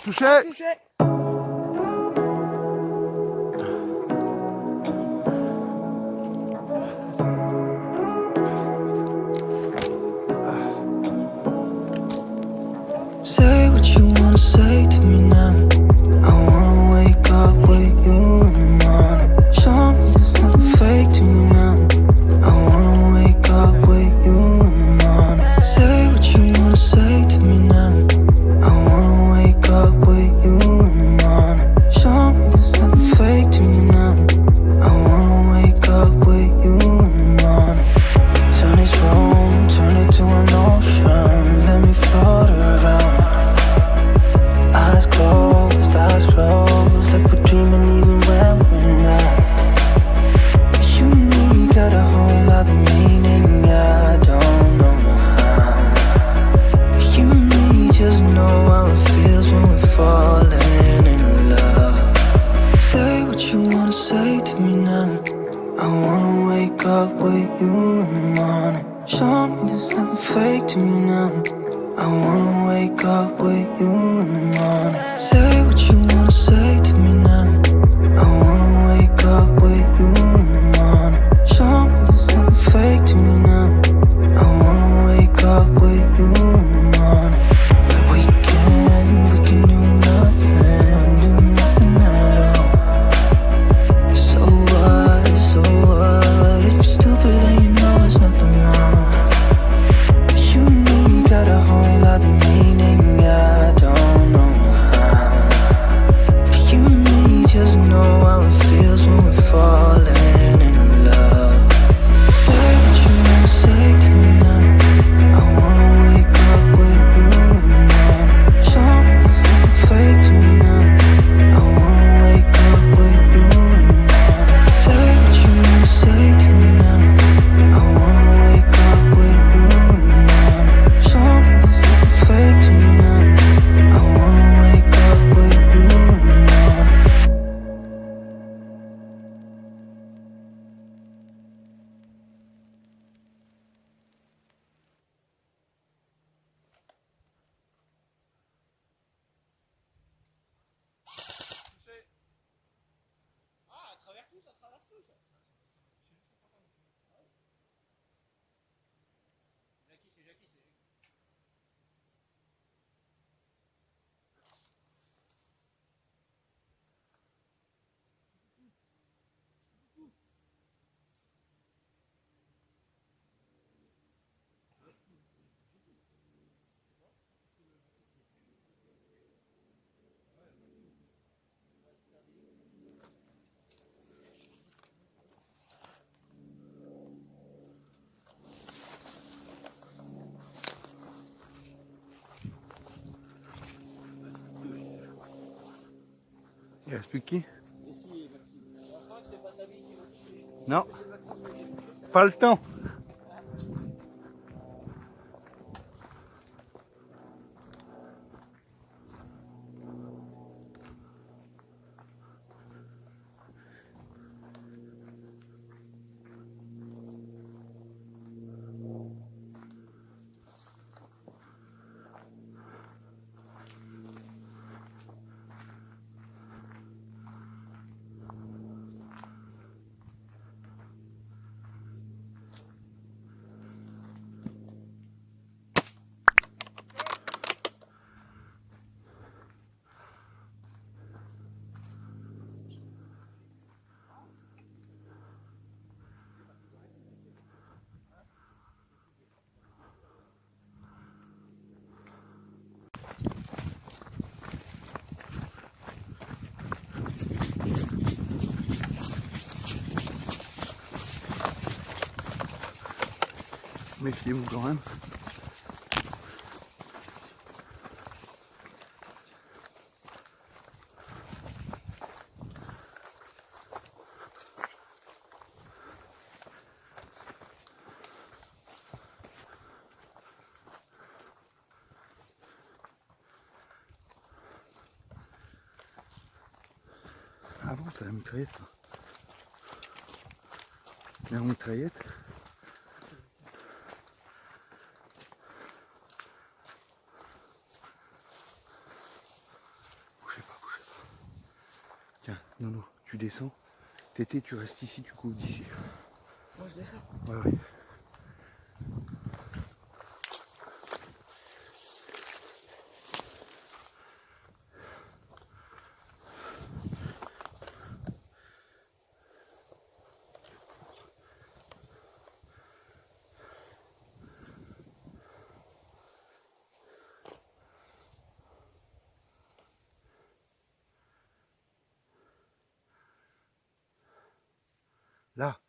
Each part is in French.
Touché. Touché. Say what you wanna say to me now. I wanna wake up with you in the morning. Show me there's nothing fake to me now. I wanna wake up with you in the morning. Say what you wanna say to me now. I wanna wake up with you in the morning. Show me there's nothing fake to me now. I wanna wake up with you in the morning. Turn this room, turn it to an ocean. Let me float around. Eyes closed, like we're dreaming even when we're not. You and me got a whole other meaning, I don't know how. You and me just know how it feels when we're falling in love. Say what you wanna say to me now. I wanna wake up with you in the morning. Show me there's nothing fake to me now. I wanna wake up with you in the morning. Say what you wanna say to me now. I wanna wake up with you in the morning. Show me there's nothing fake to me now. I wanna wake up with you in the morning. But we can do nothing at all. So what, if you're stupid then you know it's nothing wrong. You and me got a whole other meaning, I don't know how. You and me just know how it feels when we're falling in love. Say what you wanna say to me now. I wanna wake up with you in the morning. Show me there's nothing fake to me now. I wanna wake up with you in the morning. Say what you wanna say to me now. I wanna wake up with you in the morning. Show me there's nothing fake to me now. I wanna wake up with you in the morning. Ah, à travers tout, ça traverse tout ça. Jackie, c'est Jackie, c'est Jackie. Il reste plus que qui? Et si, Maxime, on croit que c'est pas ta vie qui va toucher. Non. Pas le temps. Méfiez-vous quand même. Ah bon, c'est la mitraillette. La mitraillette. Non, non, tu descends. Tété, tu restes ici, tu couvres d'ici. Moi je descends. Ouais, ouais. Là.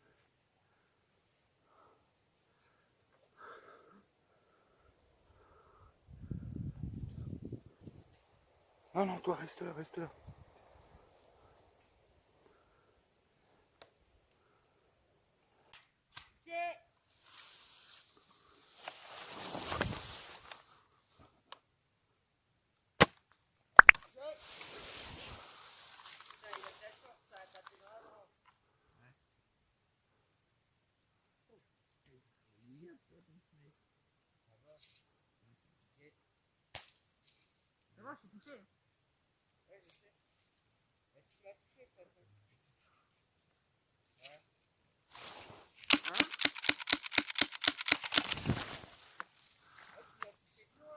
Non, non, toi, reste là, reste là. Ça va, je suis touché. Ouais, je sais. Mais tu m'as touché, de toute façon. Ouais. Hein? Ouais, tu m'as touché toi.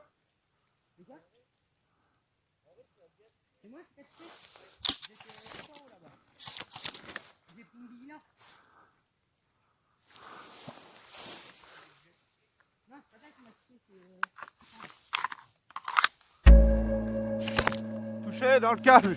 C'est quoi? Ouais, tu m'as bien touché. C'est moi qui t'ai touché? J'étais en haut là-bas. J'ai pris une bille là. Non, c'est pas ça qui m'a touché, c'est... Touché dans le câble.